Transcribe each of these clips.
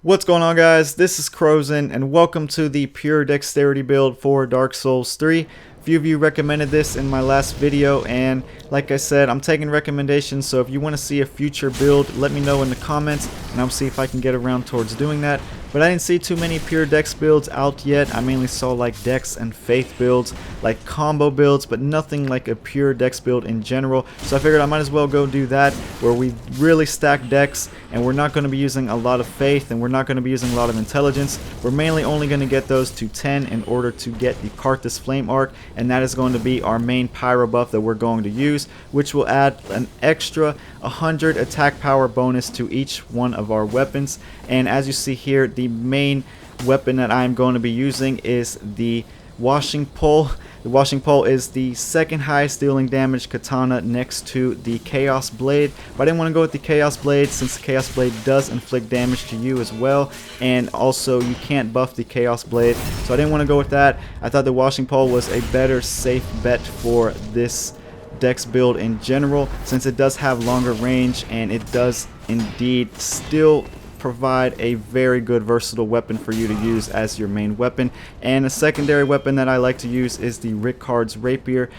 What's going on, guys? This is Crozen and welcome to the Pure Dexterity build for Dark Souls 3. A few of you recommended this in my last video, and like I said, I'm taking recommendations, so if you want to see a future build, let me know in the comments and I'll see if I can get around towards doing that. But I didn't see too many Pure Dex builds out yet. I mainly saw like Dex and Faith builds, like combo builds, but nothing like a Pure Dex build in general. So I figured I might as well go do that, where we really stack Dex, and we're not going to be using a lot of Faith, and we're not going to be using a lot of Intelligence. We're mainly only going to get those to 10 in order to get the Carthus Flame Arc, and that is going to be our main Pyro buff that we're going to use, which will add an extra 100 attack power bonus to each one of our weapons. And as you see here, the main weapon that I'm going to be using is the washing pole. The washing pole is the second highest dealing damage katana next to the Chaos Blade, but I didn't want to go with the Chaos Blade since the Chaos Blade does inflict damage to you as well, and also you can't buff the Chaos Blade, so I didn't want to go with that. I thought the washing pole was a better safe bet for this Dex build in general, since it does have longer range and it does indeed still provide a very good versatile weapon for you to use as your main weapon. And a secondary weapon that I like to use is the Rickard's Rapier.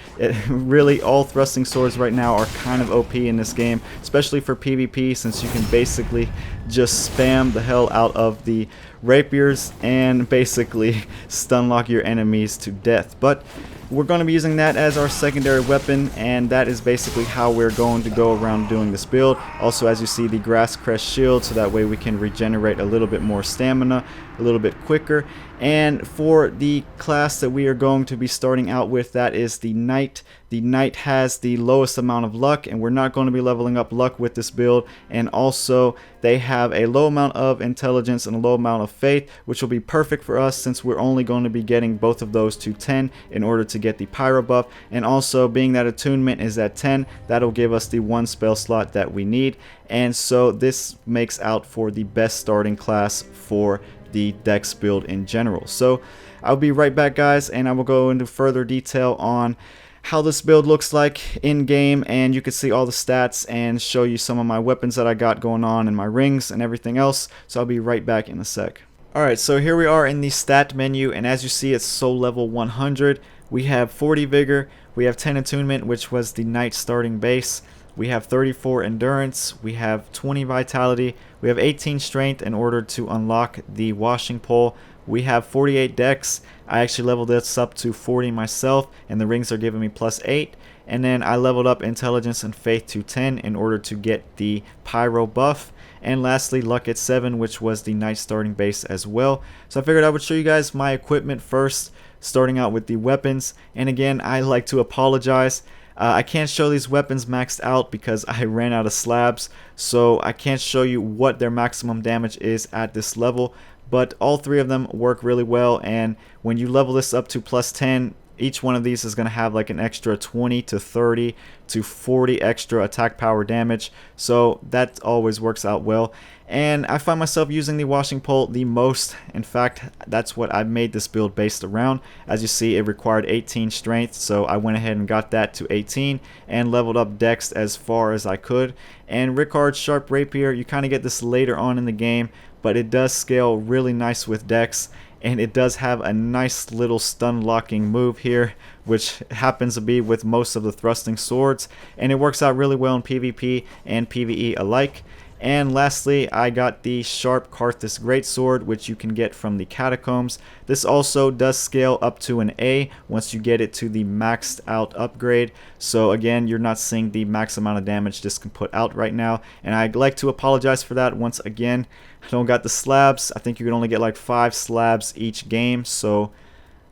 Really, all thrusting swords right now are kind of OP in this game, especially for PvP, since you can basically just spam the hell out of the rapiers and basically stun lock your enemies to death. But we're going to be using that as our secondary weapon, and that is basically how we're going to go around doing this build. Also, as you see, the Grass Crest Shield, so that way we can regenerate a little bit more stamina a little bit quicker. And for the class that we are going to be starting out with, that is the Knight. The Knight has the lowest amount of luck, and we're not going to be leveling up luck with this build. And also, they have a low amount of intelligence and a low amount of faith, which will be perfect for us since we're only going to be getting both of those to 10 in order to get the Pyro buff. And also, being that Attunement is at 10, that'll give us the one spell slot that we need. And so this makes out for the best starting class for the Dex build in general. So I'll be right back, guys, and I will go into further detail on how this build looks like in game, and you can see all the stats and show you some of my weapons that I got going on and my rings and everything else. So I'll be right back in a sec. Alright, so here we are in the stat menu, and as you see, it's soul level 100. We have 40 vigor, we have 10 attunement, which was the Knight starting base. We have 34 endurance, we have 20 vitality, we have 18 strength in order to unlock the washing pole. We have 48 dex. I actually leveled this up to 40 myself, and the rings are giving me +8. And then I leveled up intelligence and faith to 10 in order to get the Pyro buff. And lastly, luck at 7, which was the Knight starting base as well. So I figured I would show you guys my equipment first, starting out with the weapons. And again, I like to apologize. I can't show these weapons maxed out because I ran out of slabs, so I can't show you what their maximum damage is at this level, but all three of them work really well. And when you level this up to +10, each one of these is going to have like an extra 20 to 30 to 40 extra attack power damage, so that always works out well. And I find myself using the washing pole the most. In fact, that's what I made this build based around. As you see, it required 18 strength, so I went ahead and got that to 18 and leveled up dex as far as I could. And Rickard's Sharp Rapier, you kind of get this later on in the game, but it does scale really nice with dex, and it does have a nice little stun locking move here, which happens to be with most of the thrusting swords, and it works out really well in PvP and PvE alike. And lastly, I got the Sharp Carthus Greatsword, which you can get from the Catacombs. This also does scale up to an A once you get it to the maxed out upgrade. So again, you're not seeing the max amount of damage this can put out right now. And I'd like to apologize for that once again. I don't got the slabs. I think you can only get like 5 slabs each game. So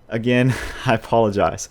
again, I apologize.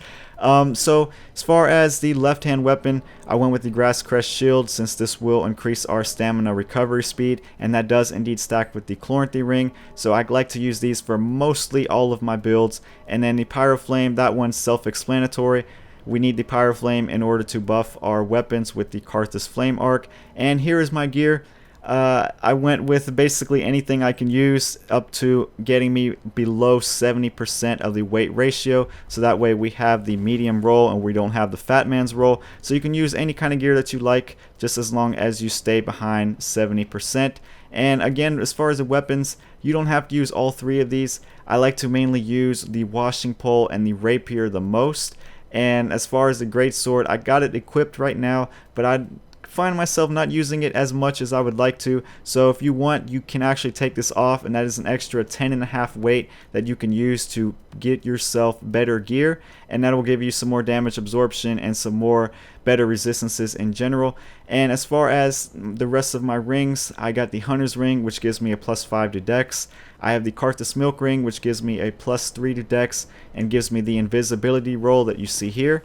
So as far as the left hand weapon, I went with the Grass Crest Shield since this will increase our stamina recovery speed, and that does indeed stack with the Chloranthy ring, so I like to use these for mostly all of my builds. And then the Pyro Flame, that one's self-explanatory. We need the Pyro Flame in order to buff our weapons with the Carthus Flame Arc. And here is my gear. I went with basically anything I can use up to getting me below 70% of the weight ratio, so that way we have the medium roll and we don't have the fat man's roll. So you can use any kind of gear that you like, just as long as you stay behind 70%. And again, as far as the weapons, you don't have to use all three of these. I like to mainly use the washing pole and the rapier the most. And as far as the greatsword, I got it equipped right now, but I find myself not using it as much as I would like to. So if you want, you can actually take this off, and that is an extra 10.5 weight that you can use to get yourself better gear, and that will give you some more damage absorption and some more better resistances in general. And as far as the rest of my rings, I got the Hunter's Ring, which gives me a +5 to Dex. I have the Carthus Milkring, which gives me a +3 to Dex and gives me the invisibility roll that you see here.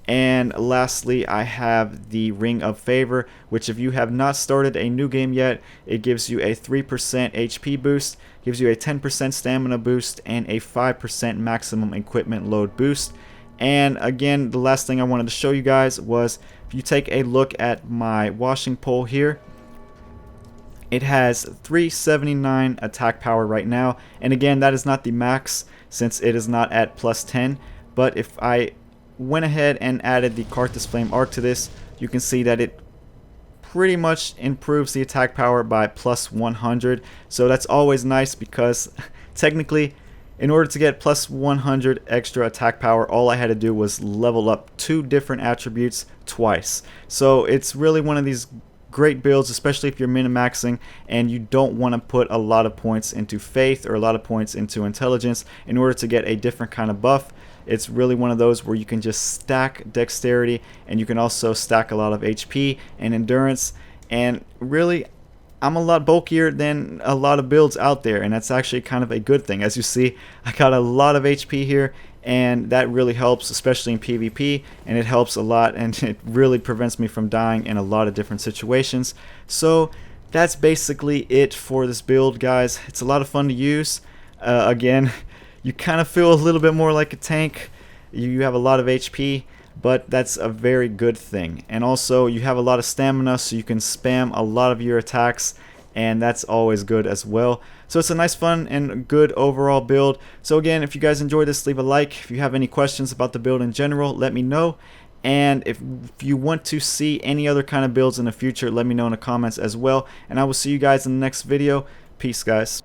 And lastly, I have the Ring of Favor, which if you have not started a new game yet, it gives you a 3% HP boost, gives you a 10% stamina boost, and a 5% maximum equipment load boost. And again, the last thing I wanted to show you guys was, if you take a look at my washing pole here, it has 379 attack power right now. And again, that is not the max since it is not at +10. But if I went ahead and added the Carthus Flame Arc to this, you can see that it pretty much improves the attack power by +100. So that's always nice, because technically, in order to get +100 extra attack power, all I had to do was level up 2 different attributes twice. So it's really one of these great builds, especially if you're min-maxing and you don't want to put a lot of points into faith or a lot of points into intelligence in order to get a different kind of buff. It's really one of those where you can just stack dexterity, and you can also stack a lot of HP and endurance. And really, I'm a lot bulkier than a lot of builds out there, and that's actually kind of a good thing. As you see, I got a lot of HP here, and that really helps, especially in PvP, and it helps a lot, and it really prevents me from dying in a lot of different situations. So that's basically it for this build, guys. It's a lot of fun to use. Again, you kind of feel a little bit more like a tank. You have a lot of HP, but that's a very good thing. And also, you have a lot of stamina, so you can spam a lot of your attacks, and that's always good as well. So it's a nice, fun, and good overall build. So again, if you guys enjoyed this, leave a like. If you have any questions about the build in general, let me know. And if you want to see any other kind of builds in the future, let me know in the comments as well. And I will see you guys in the next video. Peace, guys.